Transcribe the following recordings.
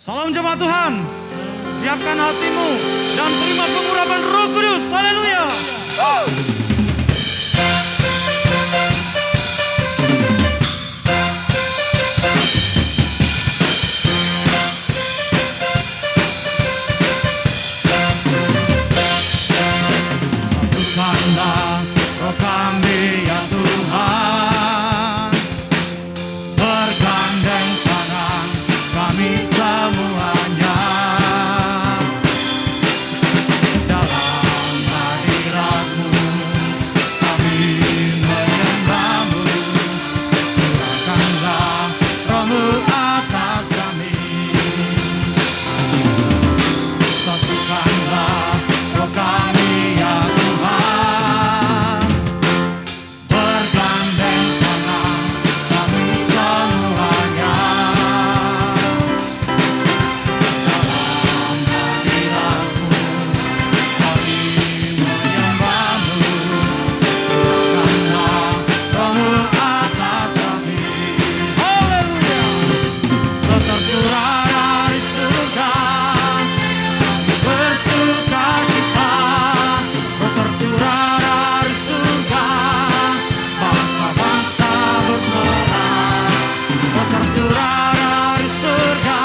Salam jemaat Tuhan, siapkan hatimu dan terima pengurapan Roh Kudus. Haleluya. Satukanlah roh kami ya Tuhan, bergandeng tangan kami semuanya dalam hadirat-Mu, kami menyembah-Mu. Curahkanlah Roh-Mu atas kami. Satukanlah roh kami ya Tuhan, bergandeng tangan kami semuanya dalam hadirat-Mu, kami menyembah-Mu. Curahkanlah Roh-Mu atas kami. Haleluya. Roh tercurah dari surga, bersuka cita. Roh tercurah dari surga, bangsa-bangsa bersorak. Roh tercurah dari surga,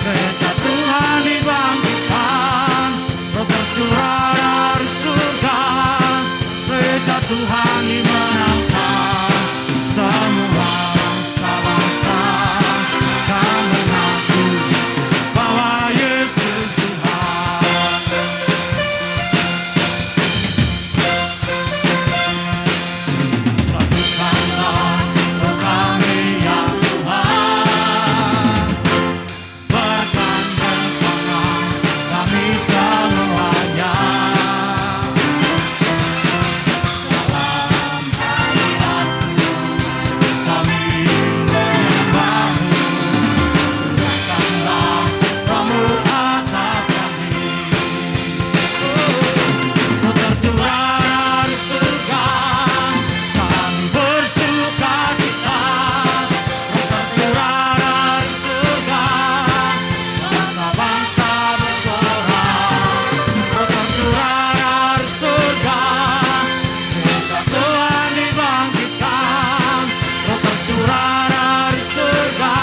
gereja Tuhan dibangkitkan. Roh tercurah dari surga, gereja Tuhan dimenangkan. Semua bangsa-bangsa akan mengakui bahwa Yesus Tuhan. Satukanlah roh kami ya Tuhan, bergandeng tangan kami semuanya dalam hadirat-Mu, kami menyembah-Mu. Curahkanlah Roh-Mu atas kami. Roh tercurah dari surga, kami bersuka cita. Roh tercurah dari surga, bangsa-bangsa bersorak. Roh tercurah dari surga, gereja Tuhan dibangkitkan. Roh tercurah dari surga,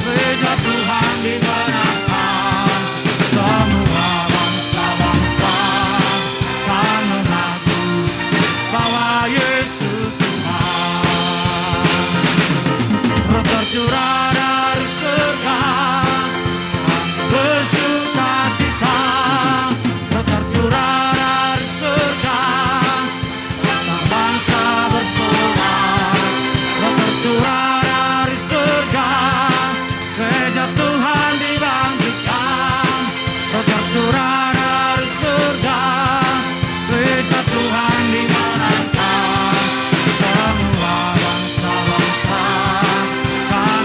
gereja Tuhan dimenangkan. Semua bangsa-bangsa akan mengakui bahwa Yesus Tuhan. Roh tercurah dari surga, kami bersuka cita. Roh tercurah dari surga, bangsa bersorak. Roh tercurah dari surga, gereja Tuhan dibangkitkan. Roh tercurah dari surga, gereja Tuhan dimenangkan. Semua bangsa-bangsa akan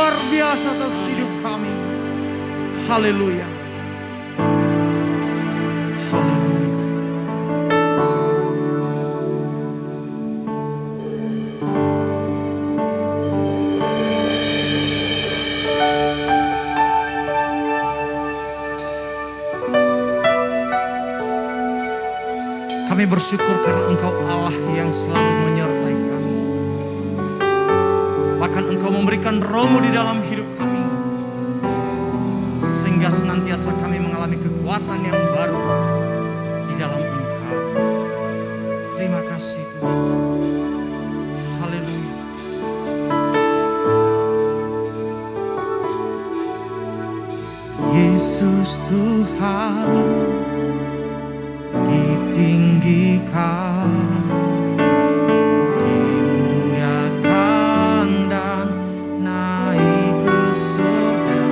luar biasa atas hidup kami. Haleluya. Haleluya. Kami bersyukur karena Engkau Allah yang selalu menyertai kami. Bahkan Engkau memberikan Roh-Mu di dalam hidup kami, sehingga senantiasa kami mengalami kekuatan yang baru di dalam Engkau. Terima kasih Tuhan. Haleluya. Yesus Tuhan ditinggikan, dimuliakan dan naik ke surga.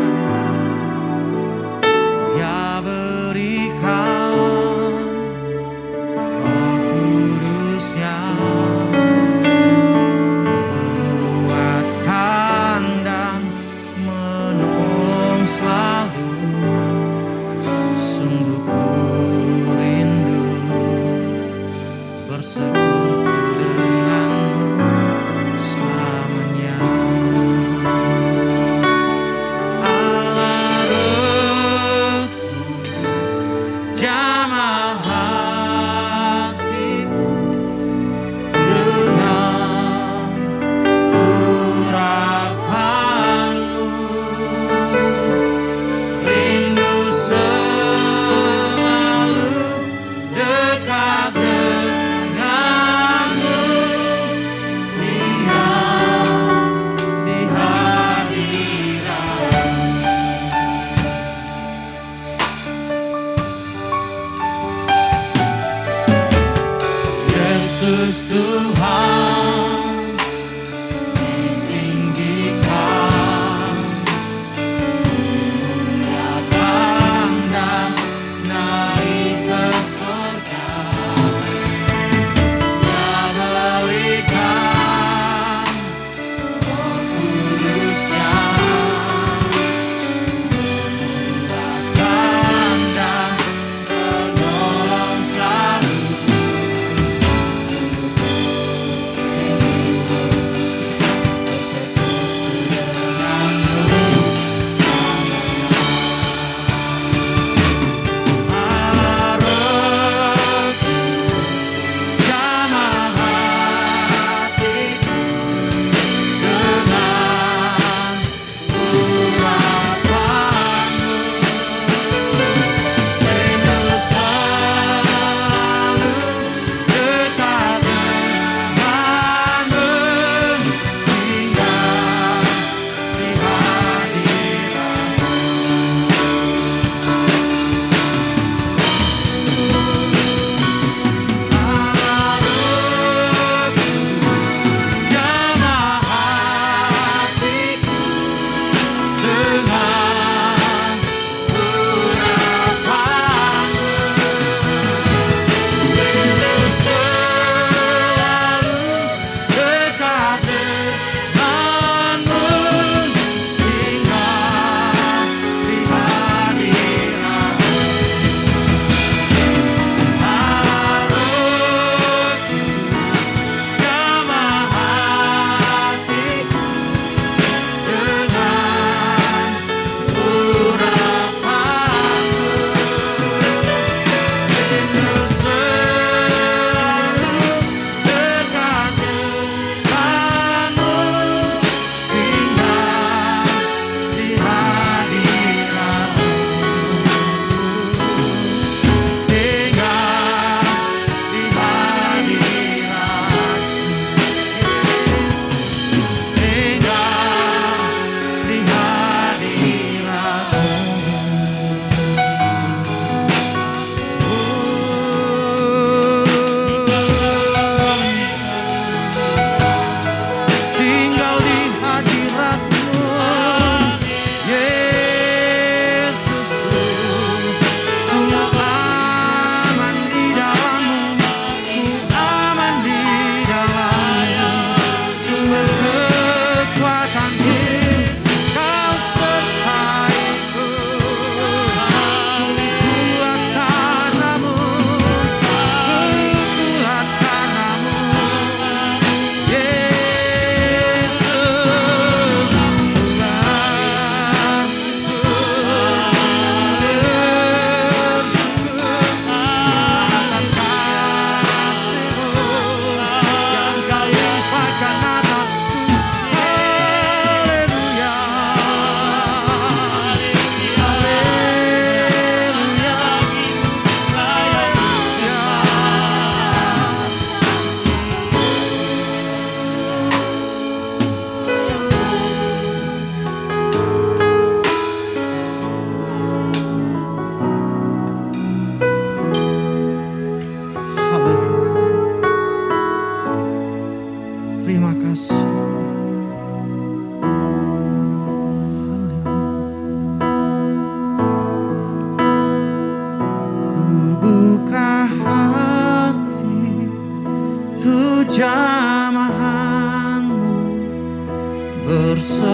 Dia berikan Roh Kudus-Nya, menguatkan dan menolong selalu. Sungguh ku rindu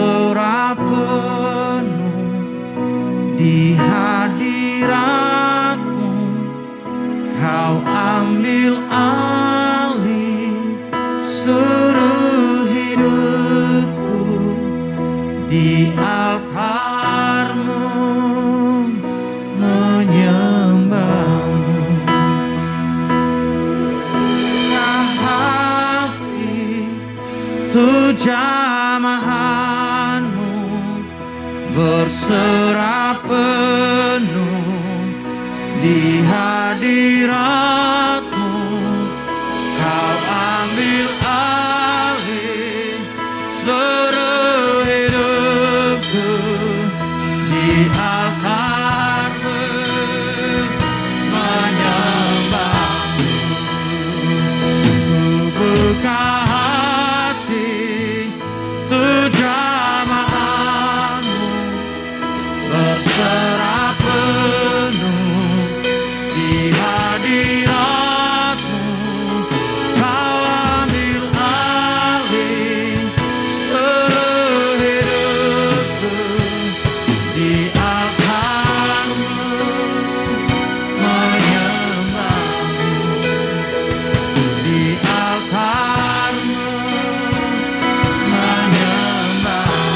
berserah penuh di hadirat-Mu. Kau ambil alih seluruh hidupku di altar-Mu, menyembah-Mu. Hati tu jamahan-Mu berserah penuh di hadirat-Mu. Kau ambil alih seluruh hidupku di altar-Mu, menyembah-Mu. Buka hati tu jamahan-Mu berserah penuh di hadirat-Mu. Kau ambil alih seluruh hidupku di altar-Mu, menyembah-Mu. Di altar-Mu, menyembah-Mu.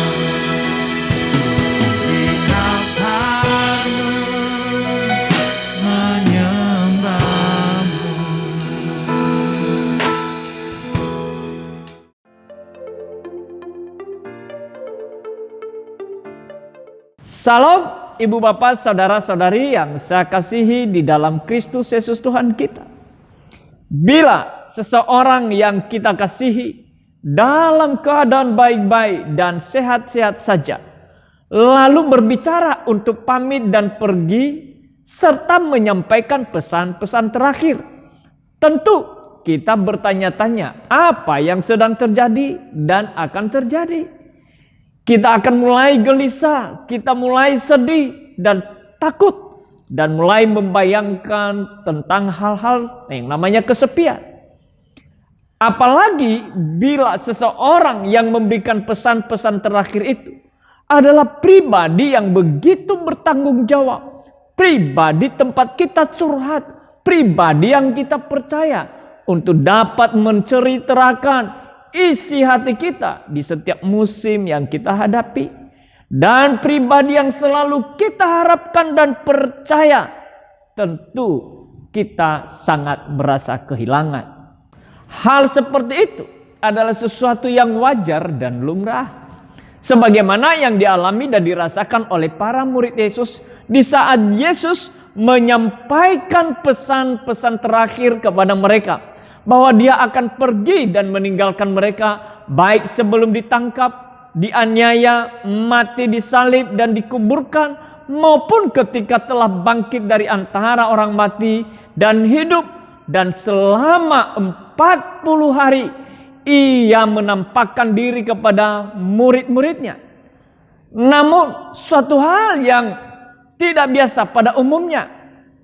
Di altar-Mu, menyembah-Mu. Salam Ibu Bapak Saudara-saudari yang saya kasihi di dalam Kristus Yesus Tuhan kita. Bila seseorang yang kita kasihi dalam keadaan baik-baik dan sehat-sehat saja, lalu berbicara untuk pamit dan pergi, serta menyampaikan pesan-pesan terakhir, tentu kita bertanya-tanya apa yang sedang terjadi dan akan terjadi. Kita akan mulai gelisah, kita mulai sedih dan takut, dan mulai membayangkan tentang hal-hal yang namanya kesepian. Apalagi bila seseorang yang memberikan pesan-pesan terakhir itu adalah pribadi yang begitu bertanggung jawab, pribadi tempat kita curhat, pribadi yang kita percaya untuk dapat menceritakan isi hati kita di setiap musim yang kita hadapi, dan pribadi yang selalu kita harapkan dan percaya, tentu kita sangat merasa kehilangan. Hal seperti itu adalah sesuatu yang wajar dan lumrah, sebagaimana yang dialami dan dirasakan oleh para murid Yesus di saat Yesus menyampaikan pesan-pesan terakhir kepada mereka, bahwa dia akan pergi dan meninggalkan mereka, baik sebelum ditangkap, dianiaya, mati disalib dan dikuburkan, maupun ketika telah bangkit dari antara orang mati dan hidup. Dan selama 40 hari ia menampakkan diri kepada murid-muridnya. Namun suatu hal yang tidak biasa pada umumnya,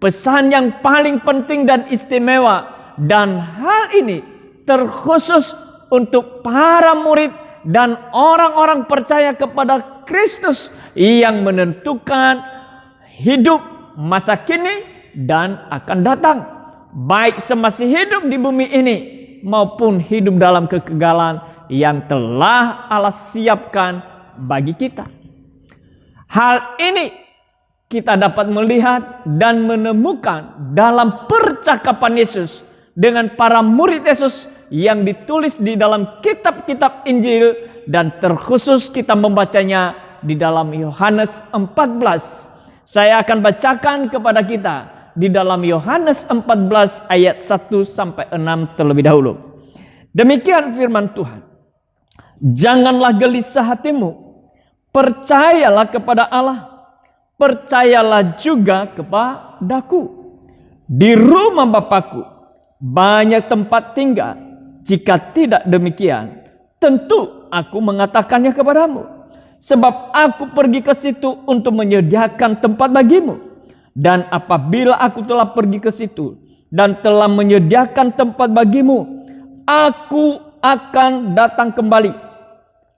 pesan yang paling penting dan istimewa, dan hal ini terkhusus untuk para murid dan orang-orang percaya kepada Kristus yang menentukan hidup masa kini dan akan datang, baik semasih hidup di bumi ini maupun hidup dalam kekekalan yang telah Allah siapkan bagi kita. Hal ini kita dapat melihat dan menemukan dalam percakapan Yesus dengan para murid Yesus yang ditulis di dalam kitab-kitab Injil, dan terkhusus kita membacanya di dalam Yohanes 14. Saya akan bacakan kepada kita di dalam Yohanes 14 ayat 1-6 terlebih dahulu. Demikian firman Tuhan. Janganlah gelisah hatimu, percayalah kepada Allah, percayalah juga kepadaku. Di rumah Bapakku banyak tempat tinggal. Jika tidak demikian, tentu aku mengatakannya kepadamu. Sebab aku pergi ke situ untuk menyediakan tempat bagimu. Dan apabila aku telah pergi ke situ dan telah menyediakan tempat bagimu, aku akan datang kembali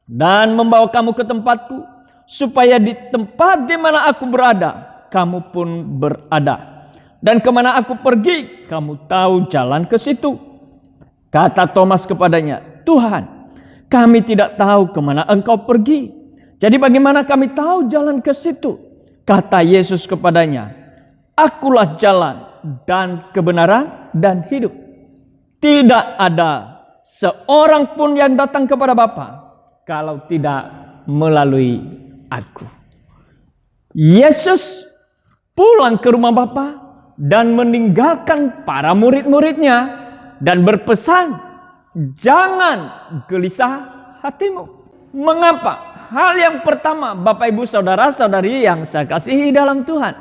dan membawa kamu ke tempatku, supaya di tempat di mana aku berada, kamu pun berada. Dan kemana aku pergi, kamu tahu jalan ke situ. Kata Thomas kepadanya, Tuhan, kami tidak tahu kemana engkau pergi. Jadi bagaimana kami tahu jalan ke situ? Kata Yesus kepadanya, Akulah jalan dan kebenaran dan hidup. Tidak ada seorang pun yang datang kepada Bapa kalau tidak melalui aku. Yesus pulang ke rumah Bapa dan meninggalkan para murid-muridnya dan berpesan, jangan gelisah hatimu. Mengapa? Hal yang pertama, Bapak Ibu Saudara-saudari yang saya kasihi dalam Tuhan,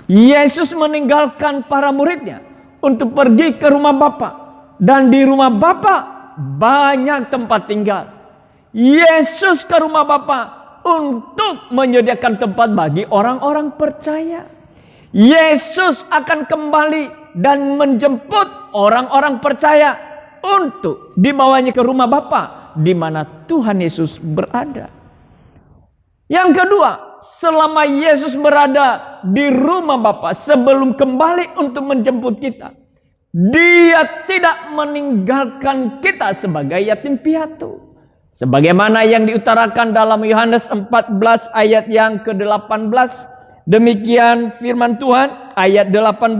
Yesus meninggalkan para muridnya untuk pergi ke rumah Bapa, dan di rumah Bapa banyak tempat tinggal. Yesus ke rumah Bapa untuk menyediakan tempat bagi orang-orang percaya. Yesus akan kembali dan menjemput orang-orang percaya untuk dibawanya ke rumah Bapa di mana Tuhan Yesus berada. Yang kedua, selama Yesus berada di rumah Bapa sebelum kembali untuk menjemput kita, Dia tidak meninggalkan kita sebagai yatim piatu. Sebagaimana yang diutarakan dalam Yohanes 14 ayat yang ke-18. Demikian firman Tuhan ayat 18.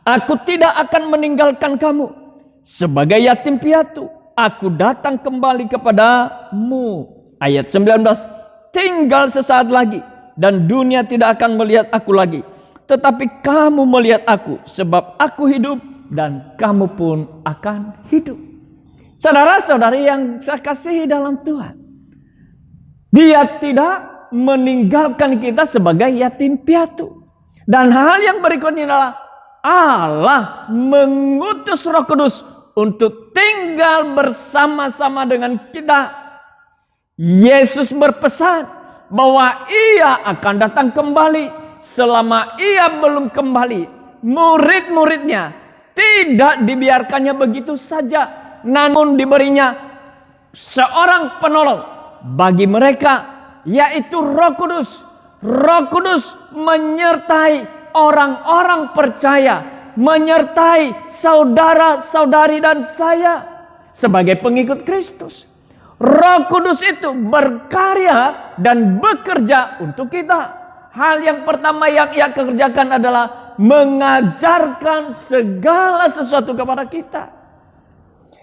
Aku tidak akan meninggalkan kamu sebagai yatim piatu. Aku datang kembali kepadamu. Ayat 19. Tinggal sesaat lagi dan dunia tidak akan melihat aku lagi. Tetapi kamu melihat aku sebab aku hidup dan kamu pun akan hidup. Saudara-saudari yang saya kasihi dalam Tuhan, Dia tidak meninggalkan kita sebagai yatim piatu. Dan hal yang berikutnya adalah Allah mengutus Roh Kudus untuk tinggal bersama-sama dengan kita. Yesus berpesan bahwa Ia akan datang kembali. Selama Ia belum kembali, murid-muridnya tidak dibiarkannya begitu saja, namun diberinya seorang penolong bagi mereka, yaitu Roh Kudus. Roh Kudus menyertai orang-orang percaya, menyertai saudara-saudari dan saya sebagai pengikut Kristus. Roh Kudus itu berkarya dan bekerja untuk kita. Hal yang pertama yang Ia kerjakan adalah mengajarkan segala sesuatu kepada kita.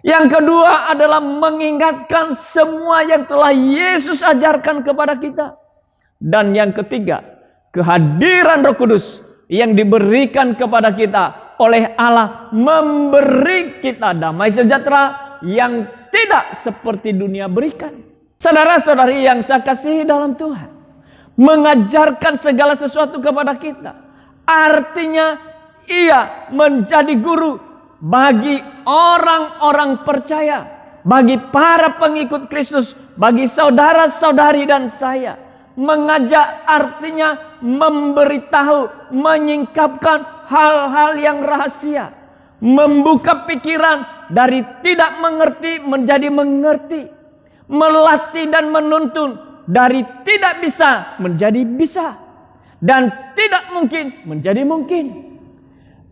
Yang kedua adalah mengingatkan semua yang telah Yesus ajarkan kepada kita. Dan yang ketiga, kehadiran Roh Kudus yang diberikan kepada kita oleh Allah memberi kita damai sejahtera yang tidak seperti dunia berikan. Saudara-saudari yang saya kasihi dalam Tuhan, mengajarkan segala sesuatu kepada kita, artinya Ia menjadi guru bagi orang-orang percaya, bagi para pengikut Kristus, bagi saudara-saudari dan saya. Mengajak artinya memberitahu, menyingkapkan hal-hal yang rahasia, membuka pikiran dari tidak mengerti menjadi mengerti, melatih dan menuntun dari tidak bisa menjadi bisa, dan tidak mungkin menjadi mungkin.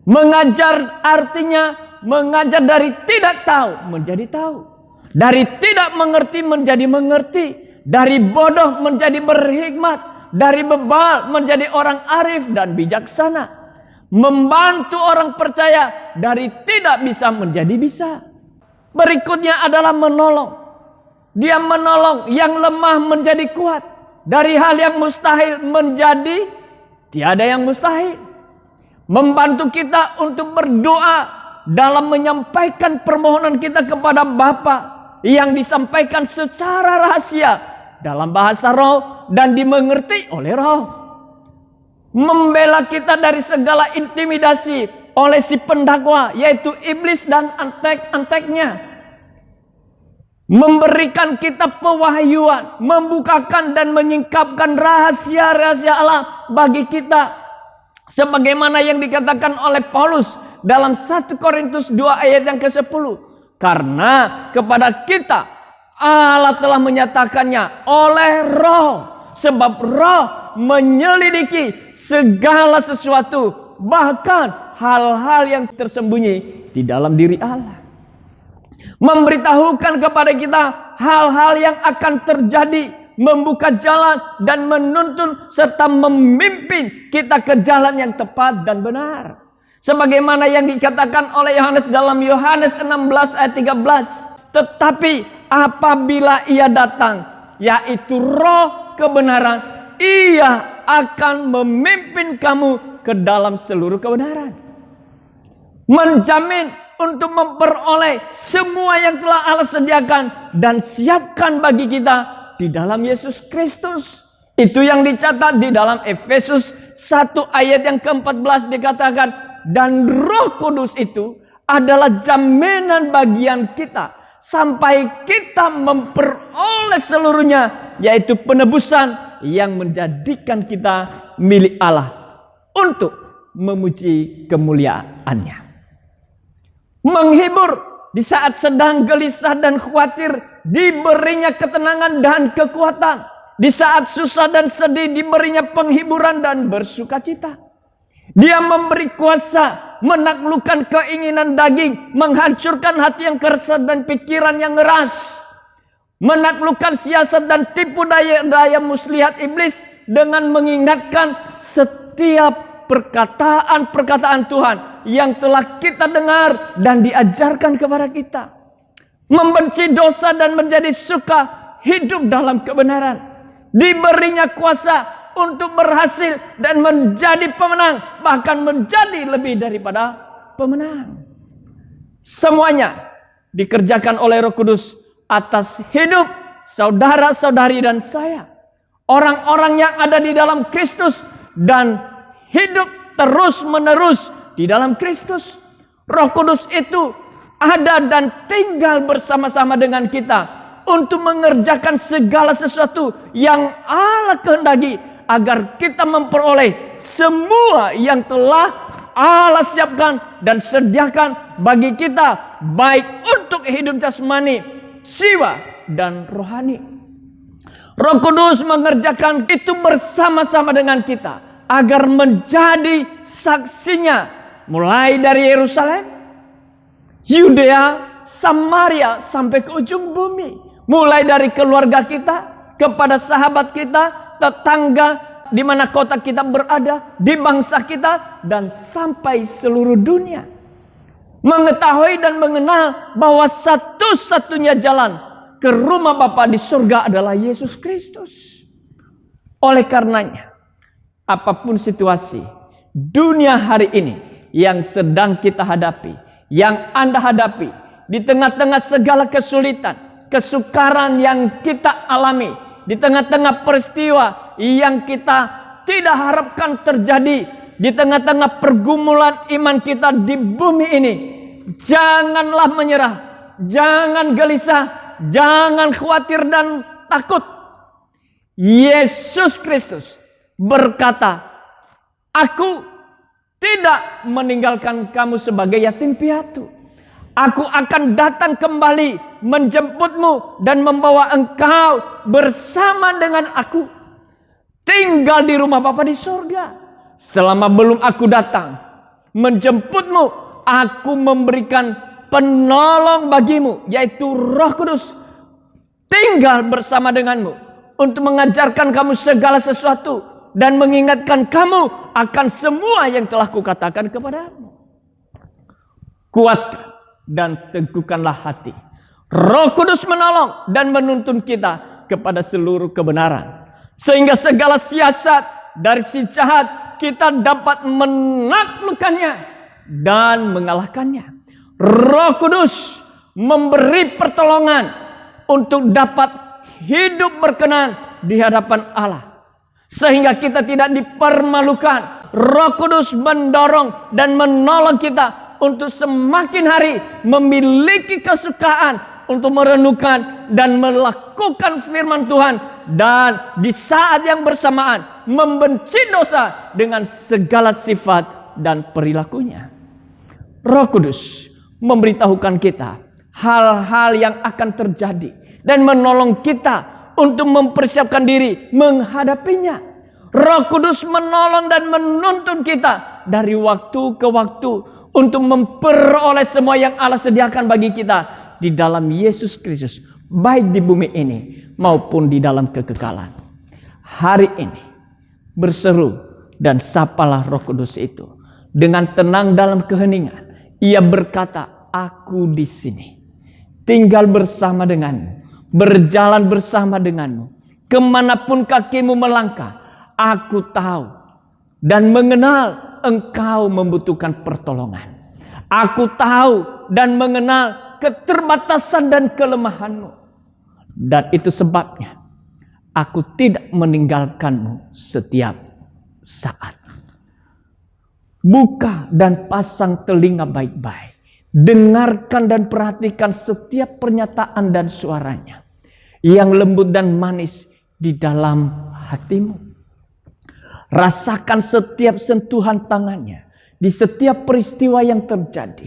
Mengajar artinya mengajar dari tidak tahu menjadi tahu, dari tidak mengerti menjadi mengerti, dari bodoh menjadi berhikmat, dari bebal menjadi orang arif dan bijaksana. Membantu orang percaya dari tidak bisa menjadi bisa. Berikutnya adalah menolong. Dia menolong yang lemah menjadi kuat. Dari hal yang mustahil menjadi tiada yang mustahil. Membantu kita untuk berdoa dalam menyampaikan permohonan kita kepada Bapa yang disampaikan secara rahasia dalam bahasa roh dan dimengerti oleh roh. Membela kita dari segala intimidasi oleh si pendakwa, yaitu iblis dan antek-anteknya. Memberikan kita pewahyuan, membukakan dan menyingkapkan rahasia-rahasia Allah bagi kita. Sebagaimana yang dikatakan oleh Paulus dalam 1 Korintus 2 ayat yang ke-10. Karena kepada kita Allah telah menyatakannya oleh Roh. Sebab Roh menyelidiki segala sesuatu, bahkan hal-hal yang tersembunyi di dalam diri Allah. Memberitahukan kepada kita hal-hal yang akan terjadi, membuka jalan dan menuntun serta memimpin kita ke jalan yang tepat dan benar. Sebagaimana yang dikatakan oleh Yohanes dalam Yohanes 16 ayat 13. Tetapi apabila ia datang, yaitu Roh kebenaran, ia akan memimpin kamu ke dalam seluruh kebenaran. Menjamin untuk memperoleh semua yang telah Allah sediakan dan siapkan bagi kita di dalam Yesus Kristus. Itu yang dicatat di dalam Efesus 1 ayat yang ke-14 dikatakan, dan Roh Kudus itu adalah jaminan bagian kita sampai kita memperoleh seluruhnya, yaitu penebusan yang menjadikan kita milik Allah untuk memuji kemuliaan-Nya. Menghibur di saat sedang gelisah dan khawatir, diberinya ketenangan dan kekuatan. Di saat susah dan sedih, diberinya penghiburan dan bersukacita. Dia memberi kuasa menaklukkan keinginan daging, menghancurkan hati yang keras dan pikiran yang ngeras, menaklukkan siasat dan tipu daya muslihat iblis dengan mengingatkan setiap perkataan-perkataan Tuhan yang telah kita dengar dan diajarkan kepada kita. Membenci dosa dan menjadi suka hidup dalam kebenaran. Diberinya kuasa untuk berhasil dan menjadi pemenang, bahkan menjadi lebih daripada pemenang. Semuanya dikerjakan oleh Roh Kudus atas hidup saudara-saudari dan saya, orang-orang yang ada di dalam Kristus dan hidup terus-menerus di dalam Kristus. Roh Kudus itu ada dan tinggal bersama-sama dengan kita untuk mengerjakan segala sesuatu yang Allah kehendaki, agar kita memperoleh semua yang telah Allah siapkan dan sediakan bagi kita, baik untuk hidup jasmani, jiwa, dan rohani. Roh Kudus mengerjakan itu bersama-sama dengan kita agar menjadi saksinya, mulai dari Yerusalem, Yudea, Samaria, sampai ke ujung bumi. Mulai dari keluarga kita, kepada sahabat kita, tetangga, di mana kota kita berada, di bangsa kita, dan sampai seluruh dunia. Mengetahui dan mengenal bahwa satu-satunya jalan ke rumah Bapa di surga adalah Yesus Kristus. Oleh karenanya, apapun situasi dunia hari ini yang sedang kita hadapi, yang Anda hadapi, di tengah-tengah segala kesulitan, kesukaran yang kita alami, di tengah-tengah peristiwa yang kita tidak harapkan terjadi, di tengah-tengah pergumulan iman kita di bumi ini, janganlah menyerah, jangan gelisah, jangan khawatir dan takut. Yesus Kristus berkata, "Aku tidak meninggalkan kamu sebagai yatim piatu. Aku akan datang kembali menjemputmu dan membawa engkau bersama dengan aku tinggal di rumah Bapa di surga. Selama belum aku datang menjemputmu, aku memberikan penolong bagimu, yaitu Roh Kudus, tinggal bersama denganmu untuk mengajarkan kamu segala sesuatu dan mengingatkan kamu akan semua yang telah kukatakan kepadamu." Kuatkan dan teguhkanlah hati. Roh Kudus menolong dan menuntun kita kepada seluruh kebenaran, sehingga segala siasat dari si jahat kita dapat menaklukkannya dan mengalahkannya. Roh Kudus memberi pertolongan untuk dapat hidup berkenan di hadapan Allah, sehingga kita tidak dipermalukan. Roh Kudus mendorong dan menolong kita untuk semakin hari memiliki kesukaan untuk merenungkan dan melakukan firman Tuhan, dan di saat yang bersamaan membenci dosa dengan segala sifat dan perilakunya. Roh Kudus memberitahukan kita hal-hal yang akan terjadi dan menolong kita untuk mempersiapkan diri menghadapinya. Roh Kudus menolong dan menuntun kita dari waktu ke waktu untuk memperoleh semua yang Allah sediakan bagi kita di dalam Yesus Kristus, baik di bumi ini maupun di dalam kekekalan. Hari ini berseru dan sapalah Roh Kudus itu dengan tenang dalam keheningan. Ia berkata, aku di sini, tinggal bersama denganmu, berjalan bersama denganmu, kemanapun kakimu melangkah. Aku tahu dan mengenal engkau membutuhkan pertolongan. Aku tahu dan mengenal keterbatasan dan kelemahanmu. Dan itu sebabnya aku tidak meninggalkanmu setiap saat. Buka dan pasang telinga baik-baik. Dengarkan dan perhatikan setiap pernyataan dan suaranya yang lembut dan manis di dalam hatimu. Rasakan setiap sentuhan tangannya di setiap peristiwa yang terjadi.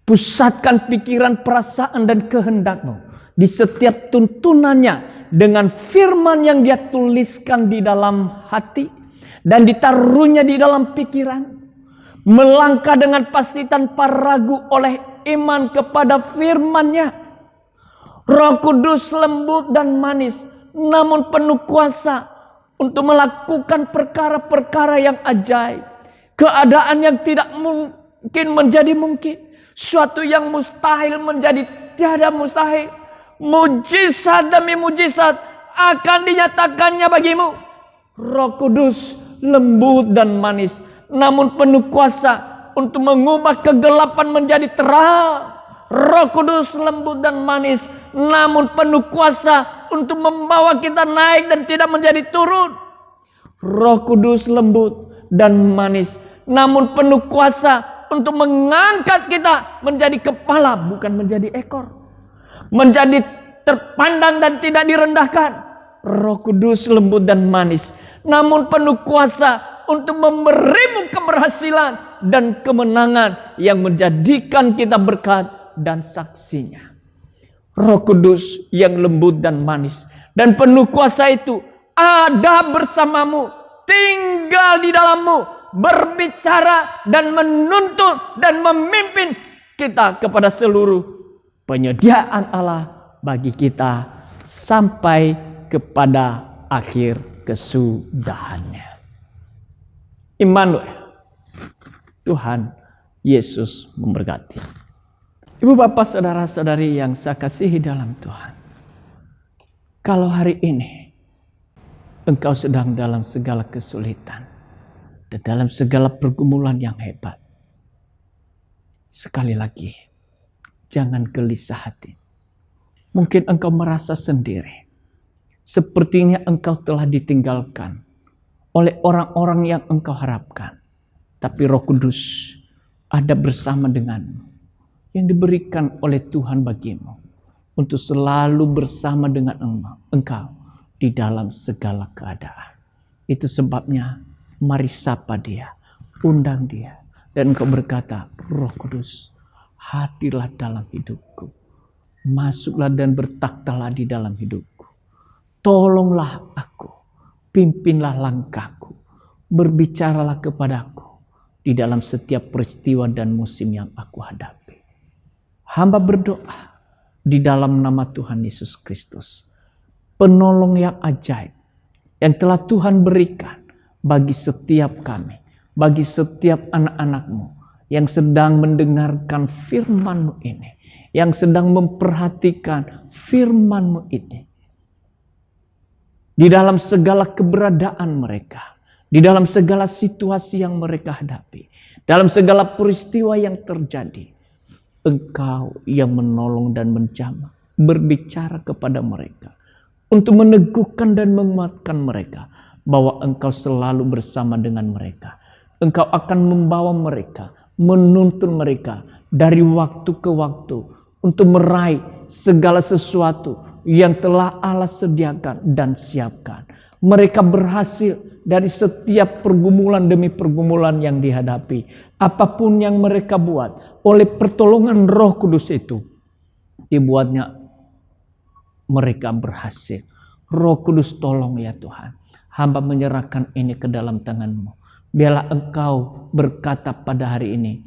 Pusatkan pikiran, perasaan dan kehendakmu di setiap tuntunannya dengan firman yang dia tuliskan di dalam hati dan ditaruhnya di dalam pikiran. Melangkah dengan pasti tanpa ragu oleh iman kepada firman-Nya. Roh Kudus lembut dan manis, namun penuh kuasa untuk melakukan perkara-perkara yang ajaib. Keadaan yang tidak mungkin menjadi mungkin. Suatu yang mustahil menjadi tiada mustahil. Mujizat demi mujizat akan dinyatakannya bagimu. Roh Kudus lembut dan manis, namun penuh kuasa untuk mengubah kegelapan menjadi terang. Roh Kudus lembut dan manis, namun penuh kuasa untuk membawa kita naik dan tidak menjadi turun. Roh Kudus lembut dan manis, namun penuh kuasa untuk mengangkat kita menjadi kepala, bukan menjadi ekor. Menjadi terpandang dan tidak direndahkan. Roh Kudus lembut dan manis, namun penuh kuasa untuk memberimu keberhasilan dan kemenangan yang menjadikan kita berkat dan saksinya. Roh Kudus yang lembut dan manis dan penuh kuasa itu ada bersamamu, tinggal di dalammu, berbicara dan menuntun dan memimpin kita kepada seluruh penyediaan Allah bagi kita sampai kepada akhir kesudahannya. Immanuel, Tuhan Yesus memberkati. Ibu bapak saudara-saudari yang saya kasihi dalam Tuhan. Kalau hari ini engkau sedang dalam segala kesulitan dan dalam segala pergumulan yang hebat, sekali lagi jangan gelisah hati. Mungkin engkau merasa sendiri. Sepertinya engkau telah ditinggalkan oleh orang-orang yang engkau harapkan. Tapi Roh Kudus ada bersama denganmu, yang diberikan oleh Tuhan bagimu untuk selalu bersama dengan engkau di dalam segala keadaan. Itu sebabnya mari sapa dia, undang dia, dan engkau berkata, Roh Kudus, hadirlah dalam hidupku, masuklah dan bertakhtalah di dalam hidupku, tolonglah aku, pimpinlah langkahku, berbicaralah kepadaku di dalam setiap peristiwa dan musim yang aku hadapi. Hamba berdoa di dalam nama Tuhan Yesus Kristus, penolong yang ajaib yang telah Tuhan berikan bagi setiap kami, bagi setiap anak-anak-Mu yang sedang mendengarkan firman-Mu ini, yang sedang memperhatikan firman-Mu ini. Di dalam segala keberadaan mereka, di dalam segala situasi yang mereka hadapi, dalam segala peristiwa yang terjadi, Engkau yang menolong dan menjamah, berbicara kepada mereka untuk meneguhkan dan menguatkan mereka bahwa Engkau selalu bersama dengan mereka. Engkau akan membawa mereka, menuntun mereka dari waktu ke waktu untuk meraih segala sesuatu yang telah Allah sediakan dan siapkan. Mereka berhasil dari setiap pergumulan demi pergumulan yang dihadapi. Apapun yang mereka buat, oleh pertolongan Roh Kudus itu, dibuatnya mereka berhasil. Roh Kudus tolong ya Tuhan. Hamba menyerahkan ini ke dalam tangan-Mu. Biarlah Engkau berkata pada hari ini,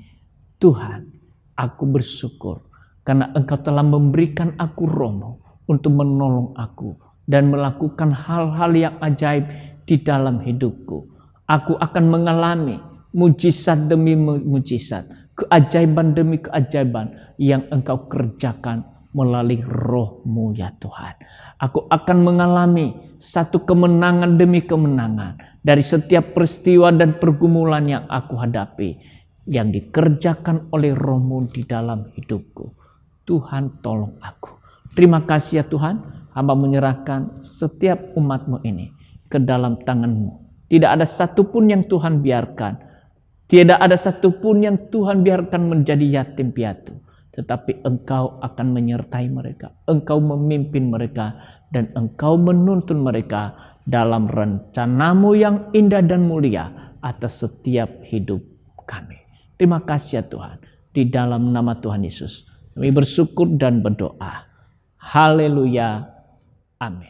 Tuhan, aku bersyukur karena Engkau telah memberikan aku Roh-Mu untuk menolong aku dan melakukan hal-hal yang ajaib di dalam hidupku. Aku akan mengalami mujizat demi mujizat, keajaiban demi keajaiban yang Engkau kerjakan melalui Roh-Mu ya Tuhan. Aku akan mengalami satu kemenangan demi kemenangan dari setiap peristiwa dan pergumulan yang aku hadapi, yang dikerjakan oleh Roh-Mu di dalam hidupku. Tuhan tolong aku. Terima kasih ya Tuhan, hamba menyerahkan setiap umat-Mu ini ke dalam tangan-Mu. Tidak ada satupun yang Tuhan biarkan. Tidak ada satupun yang Tuhan biarkan menjadi yatim piatu. Tetapi Engkau akan menyertai mereka. Engkau memimpin mereka. Dan Engkau menuntun mereka dalam rencana-Mu yang indah dan mulia atas setiap hidup kami. Terima kasih ya Tuhan. Di dalam nama Tuhan Yesus kami bersyukur dan berdoa. Haleluya. Amin.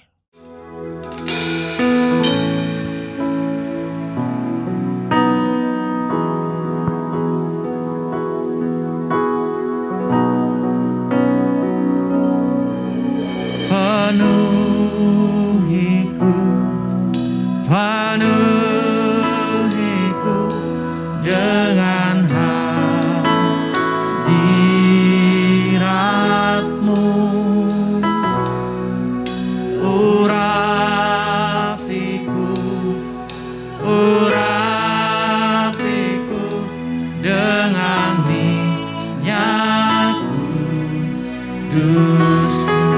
Penuhiku dengan hadirat-Mu, urapiku dengan minyak kudus-Mu.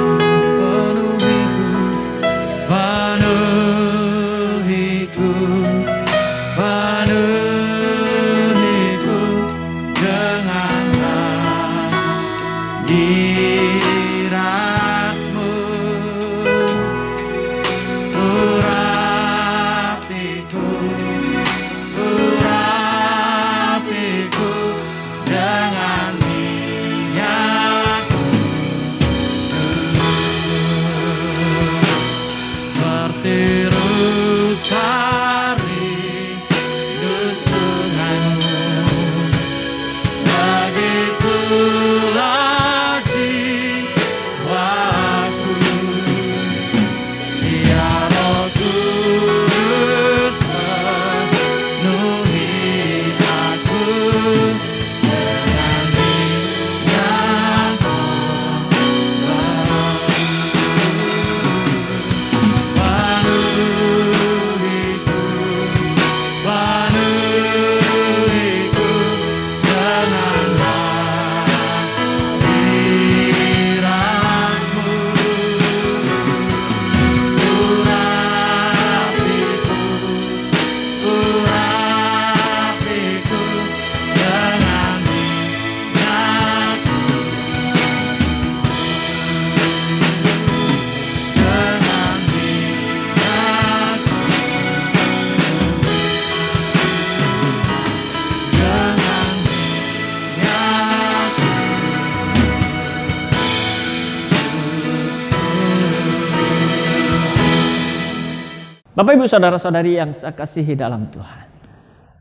Bapak Ibu Saudara-saudari yang saya kasihi dalam Tuhan,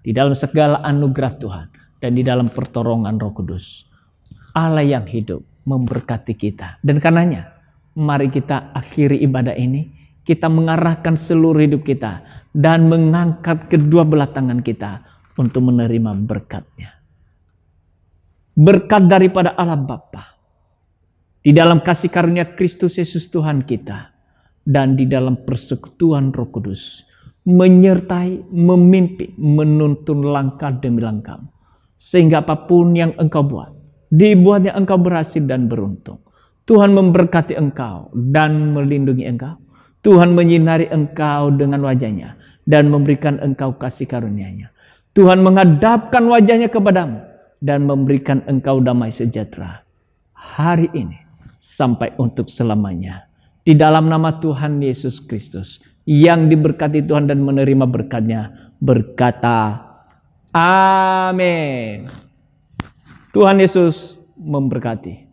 di dalam segala anugerah Tuhan dan di dalam pertolongan Roh Kudus, Allah yang hidup memberkati kita. Dan karenanya mari kita akhiri ibadah ini, kita mengarahkan seluruh hidup kita dan mengangkat kedua belah tangan kita untuk menerima berkat-Nya. Berkat daripada Allah Bapa, di dalam kasih karunia Kristus Yesus Tuhan kita, dan di dalam persekutuan Roh Kudus, menyertai, memimpin, menuntun langkah demi langkah, sehingga apapun yang engkau buat, dibuatnya engkau berhasil dan beruntung. Tuhan memberkati engkau dan melindungi engkau. Tuhan menyinari engkau dengan wajah-Nya dan memberikan engkau kasih karunia-Nya. Tuhan menghadapkan wajah-Nya kepadamu dan memberikan engkau damai sejahtera hari ini sampai untuk selamanya. Di dalam nama Tuhan Yesus Kristus yang diberkati Tuhan dan menerima berkat-Nya, berkata amin. Tuhan Yesus memberkati.